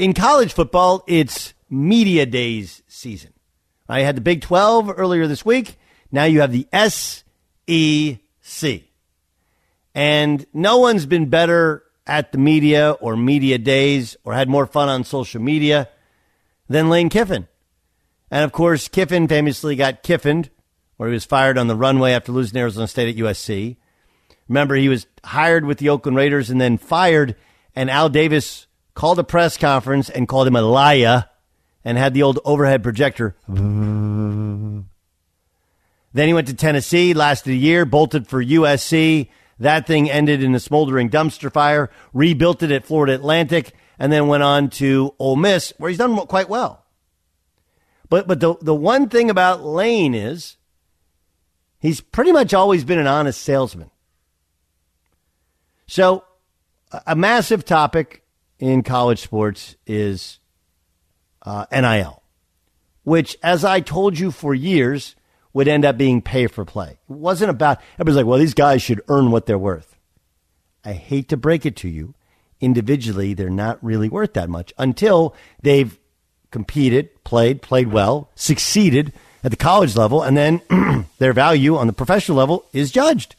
In college football, it's media days season. I had the Big 12 earlier this week. Now you have the SEC. And no one's been better at the media or media days or had more fun on social media than Lane Kiffin. And, of course, Kiffin famously got Kiffined, where he was fired on the runway after losing Arizona State at USC. Remember, he was hired with the Oakland Raiders and then fired, and Al Davis called a press conference and called him a liar and had the old overhead projector. Then he went to Tennessee, lasted a year, bolted for USC. That thing ended in a smoldering dumpster fire, rebuilt it at Florida Atlantic, and then went on to Ole Miss, where he's done quite well. But the one thing about Lane is he's pretty much always been an honest salesman. So a massive topic in college sports is NIL, which, as I told you for years, would end up being pay for play. It wasn't about, everybody's like, well, these guys should earn what they're worth. I hate to break it to you. Individually, they're not really worth that much until they've competed, played well, succeeded at the college level, and then their value on the professional level is judged.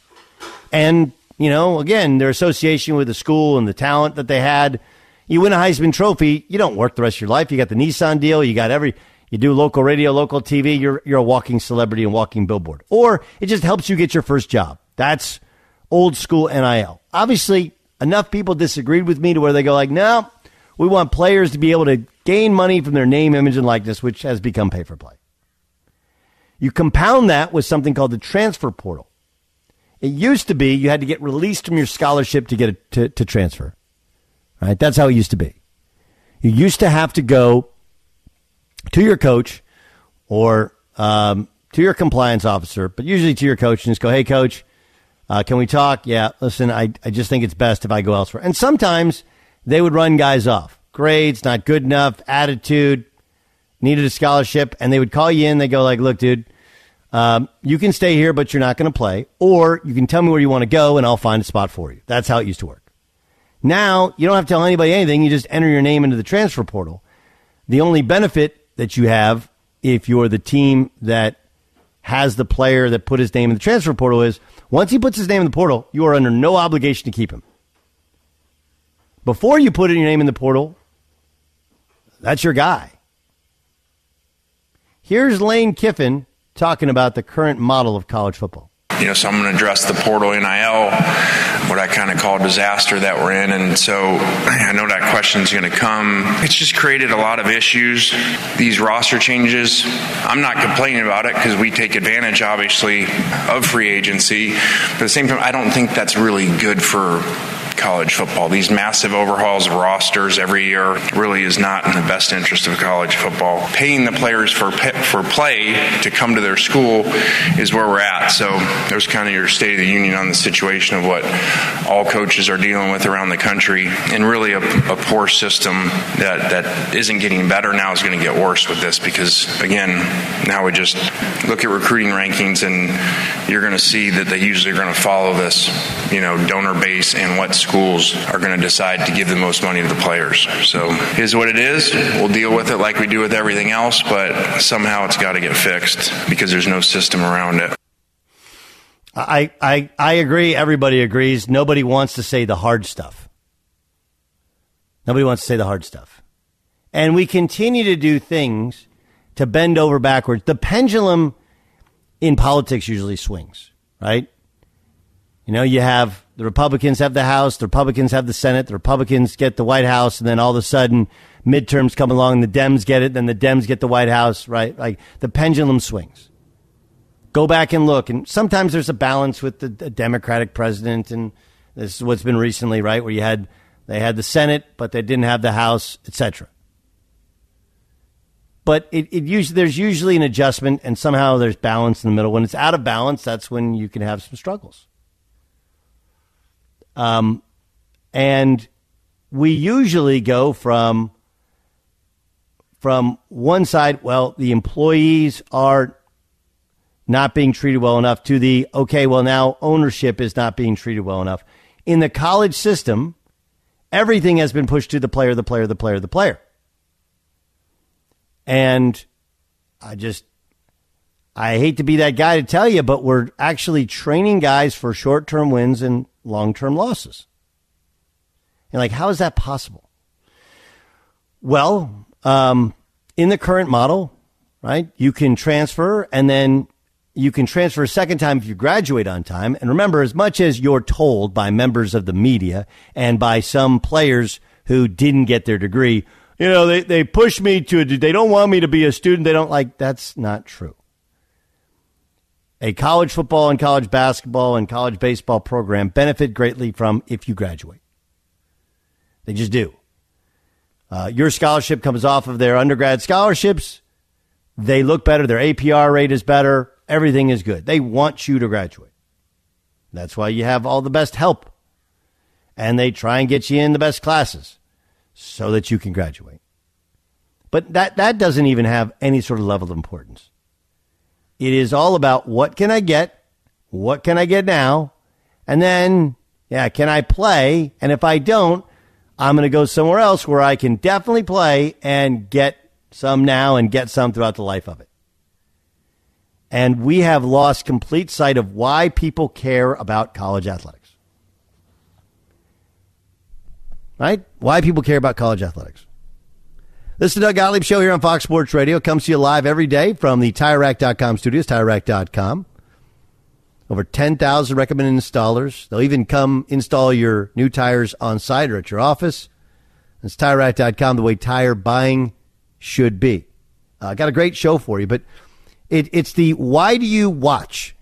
And, you know, again, their association with the school and the talent that they had. You win a Heisman Trophy, you don't work the rest of your life. You got the Nissan deal, you do local radio, local TV, you're a walking celebrity and walking billboard. Or it just helps you get your first job. That's old school NIL. Obviously, enough people disagreed with me to where they go like, no, we want players to be able to gain money from their name, image, and likeness, which has become pay for play. You compound that with something called the transfer portal. It used to be you had to get released from your scholarship to get to transfer. Right? That's how it used to be. You used to have to go to your coach or to your compliance officer, but usually to your coach and just go, hey, coach, can we talk? Yeah, listen, I just think it's best if I go elsewhere. And sometimes they would run guys off. Grades, not good enough, attitude, needed a scholarship, and they would call you in. They go like, look, dude, you can stay here, but you're not going to play, or you can tell me where you want to go, and I'll find a spot for you. That's how it used to work. Now, you don't have to tell anybody anything. You just enter your name into the transfer portal. The only benefit that you have if you're the team that has the player that put his name in the transfer portal is once he puts his name in the portal, you are under no obligation to keep him. Before you put your name in the portal, that's your guy. Here's Lane Kiffin talking about the current model of college football. You know, so I'm going to address the portal NIL, what I kind of call disaster that we're in. And so I know that question's going to come. It's just created a lot of issues. These roster changes, I'm not complaining about it because we take advantage, obviously, of free agency. But at the same time, I don't think that's really good for college football. These massive overhauls of rosters every year really is not in the best interest of college football. Paying the players for play to come to their school is where we're at. So there's kind of your State of the Union on the situation of what all coaches are dealing with around the country, and really a poor system that isn't getting better now is going to get worse with this because, again, now we just look at recruiting rankings and you're going to see that they usually are going to follow this, donor base and what schools are going to decide to give the most money to the players. So it is what it is. We'll deal with it like we do with everything else, but somehow it's got to get fixed because there's no system around it. I agree. Everybody agrees. Nobody wants to say the hard stuff. Nobody wants to say the hard stuff. And we continue to do things to bend over backwards. The pendulum in politics usually swings, right? You have the Republicans have the House, the Republicans have the Senate, the Republicans get the White House, and then all of a sudden midterms come along, the Dems get it, then the Dems get the White House, right? Like the pendulum swings. Go back and look, and sometimes there's a balance with the Democratic president, and this is what's been recently, right, where they had the Senate, but they didn't have the House, etc. But there's usually an adjustment, and somehow there's balance in the middle. When it's out of balance, that's when you can have some struggles. And we usually go from one side, well, the employees are not being treated well enough, to the, okay, well, now ownership is not being treated well enough. In the college system, everything has been pushed to the player, the player, the player, the player. And I hate to be that guy to tell you, but we're actually training guys for short-term wins and long-term losses. And like, how is that possible? Well, in the current model, right, you can transfer, and then you can transfer a second time if you graduate on time. And remember, as much as you're told by members of the media and by some players who didn't get their degree, they push me they don't want me to be a student. They don't like, that's not true. A college football and college basketball and college baseball program benefit greatly from if you graduate. They just do. Your scholarship comes off of their undergrad scholarships. They look better. Their APR rate is better. Everything is good. They want you to graduate. That's why you have all the best help. And they try and get you in the best classes so that you can graduate. But that doesn't even have any sort of level of importance. It is all about what can I get? What can I get now? And then, can I play? And if I don't, I'm going to go somewhere else where I can definitely play and get some now and get some throughout the life of it. And we have lost complete sight of why people care about college athletics. Right? Why people care about college athletics. This is the Doug Gottlieb Show here on Fox Sports Radio. It comes to you live every day from the TireRack.com studios, TireRack.com. Over 10,000 recommended installers. They'll even come install your new tires on site or at your office. It's TireRack.com, the way tire buying should be. Got a great show for you, but it's the why do you watch?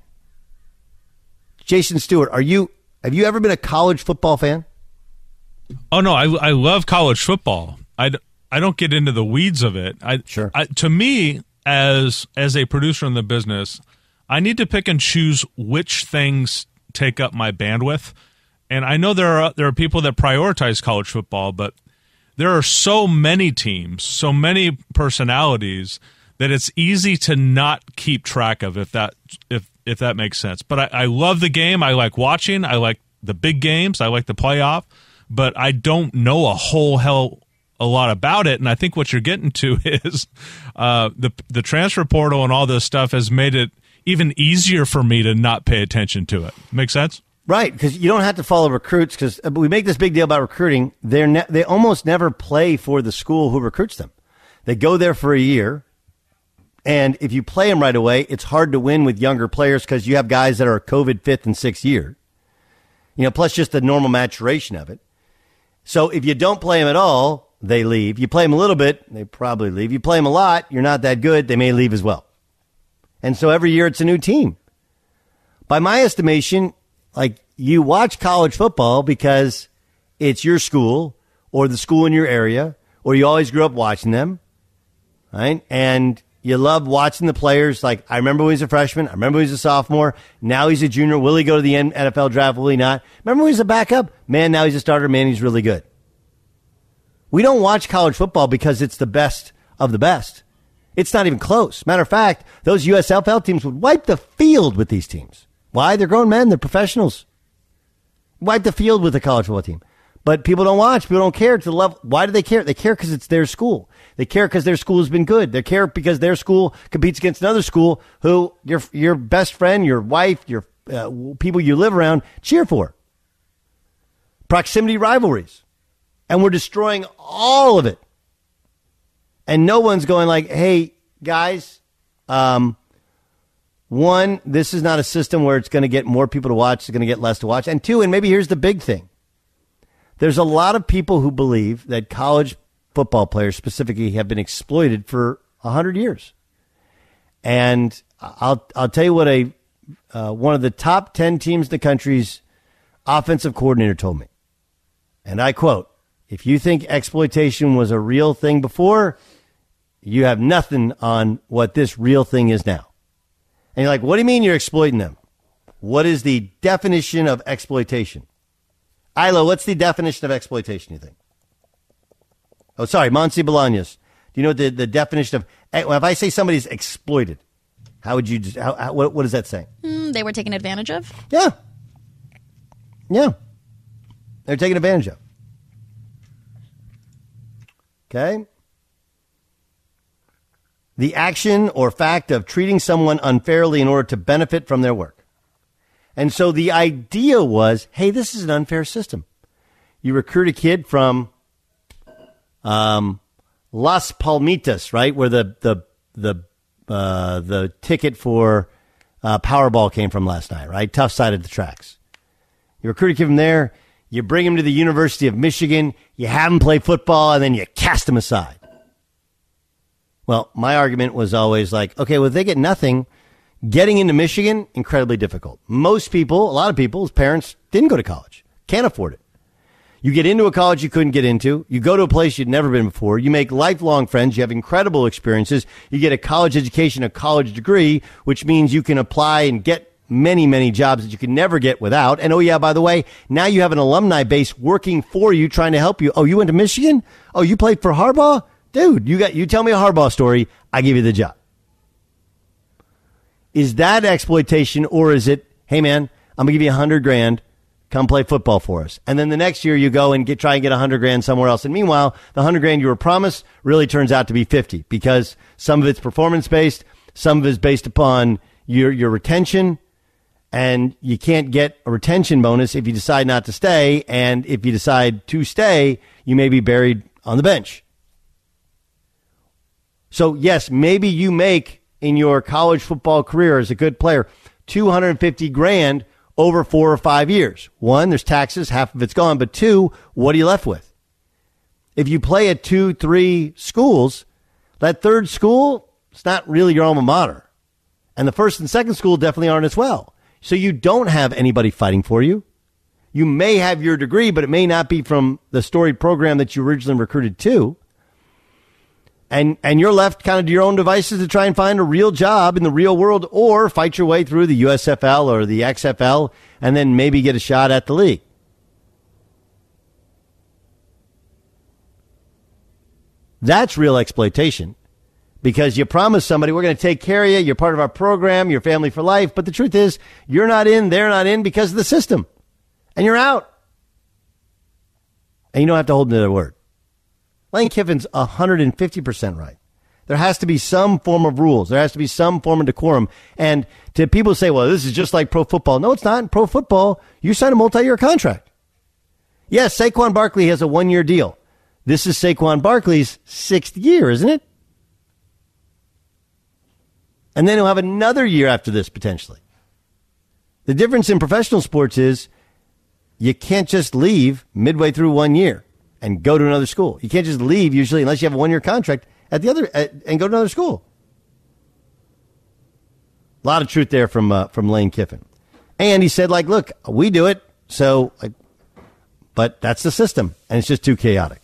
Jason Stewart, have you ever been a college football fan? Oh, no, I love college football. I don't get into the weeds of it. Sure. To me, as a producer in the business, I need to pick and choose which things take up my bandwidth. And I know there are people that prioritize college football, but there are so many teams, so many personalities that it's easy to not keep track of, if that makes sense. But I love the game. I like watching. I like the big games. I like the playoff. But I don't know a lot about it, and I think what you're getting to is the transfer portal and all this stuff has made it even easier for me to not pay attention to it. Make sense? Right, because you don't have to follow recruits, because we make this big deal about recruiting. They almost never play for the school who recruits them. They go there for a year, and if you play them right away, it's hard to win with younger players because you have guys that are COVID 5th and 6th year, plus just the normal maturation of it. So if you don't play them at all, they leave. You play them a little bit, they probably leave. You play them a lot, you're not that good, they may leave as well. And so every year it's a new team. By my estimation, you watch college football because it's your school or the school in your area, or you always grew up watching them, right? And you love watching the players. Like, I remember when he was a freshman. I remember when he was a sophomore. Now he's a junior. Will he go to the NFL draft? Will he not? Remember when he was a backup? Man, now he's a starter. Man, he's really good. We don't watch college football because it's the best of the best. It's not even close. Matter of fact, those USFL teams would wipe the field with these teams. Why? They're grown men. They're professionals. Wipe the field with a college football team. But people don't watch. People don't care to the level. Why do they care? They care because it's their school. They care because their school has been good. They care because their school competes against another school who your best friend, your wife, your people you live around cheer for. Proximity rivalries. And we're destroying all of it. And no one's going like, hey, guys, one, this is not a system where it's going to get more people to watch. It's going to get less to watch. And two, and maybe here's the big thing. There's a lot of people who believe that college football players specifically have been exploited for 100 years. And I'll tell you what one of the top 10 teams in the country's offensive coordinator told me. And I quote, if you think exploitation was a real thing before, you have nothing on what this real thing is now. And you're like, what do you mean you're exploiting them? What is the definition of exploitation? Ilo, what's the definition of exploitation, you think? Oh, sorry, Monsi Bolaños. Do you know the definition of, if I say somebody's exploited, how would you, what is that saying? They were taken advantage of? Yeah. Yeah. They're taken advantage of. Okay. the action or fact of treating someone unfairly in order to benefit from their work. And so the idea was, hey, this is an unfair system. You recruit a kid from Las Palmitas, right, where the ticket for Powerball came from last night, right? Tough side of the tracks. You recruit a kid from there, you bring him to the University of Michigan, you have him play football, and then you cast him aside. Well, my argument was always like, okay, well, if they get nothing, getting into Michigan, incredibly difficult. Most people, a lot of people's parents didn't go to college, can't afford it. You get into a college you couldn't get into. You go to a place you'd never been before. You make lifelong friends. You have incredible experiences. You get a college education, a college degree, which means you can apply and get many, many jobs that you can never get without. And oh, yeah, by the way, now you have an alumni base working for you, trying to help you. Oh, you went to Michigan? Oh, you played for Harbaugh? Dude, you tell me a Harbaugh story, I give you the job. Is that exploitation, or is it, hey, man, I'm going to give you $100,000. Come play football for us. And then the next year you go and try and get $100,000 somewhere else. And meanwhile, the $100,000 you were promised really turns out to be 50 because some of it's performance based, some of it's based upon your retention, and you can't get a retention bonus if you decide not to stay. And if you decide to stay, you may be buried on the bench. So yes, maybe you make in your college football career as a good player $250,000 over 4 or 5 years. One, there's taxes, half of it's gone. But two, what are you left with? If you play at 2, 3 schools, that third school, it's not really your alma mater. And the first and second school definitely aren't as well. So you don't have anybody fighting for you. You may have your degree, but it may not be from the storied program that you originally recruited to. And you're left kind of to your own devices to try and find a real job in the real world or fight your way through the USFL or the XFL and then maybe get a shot at the league. That's real exploitation because you promise somebody we're going to take care of you. You're part of our program, your family for life. But the truth is you're not in, they're not in because of the system and you're out. And you don't have to hold them to their word. Lane Kiffin's 150% right. There has to be some form of rules. There has to be some form of decorum. And to people say, well, this is just like pro football. No, it's not. In pro football, you sign a multi-year contract. Yes, Saquon Barkley has a 1-year deal. This is Saquon Barkley's 6th year, isn't it? And then he'll have another year after this, potentially. The difference in professional sports is you can't just leave midway through 1 year and go to another school. You can't just leave usually unless you have a 1-year contract at the other and go to another school. A lot of truth there from Lane Kiffin. And he said, like, look, we do it. So, but that's the system. And it's just too chaotic.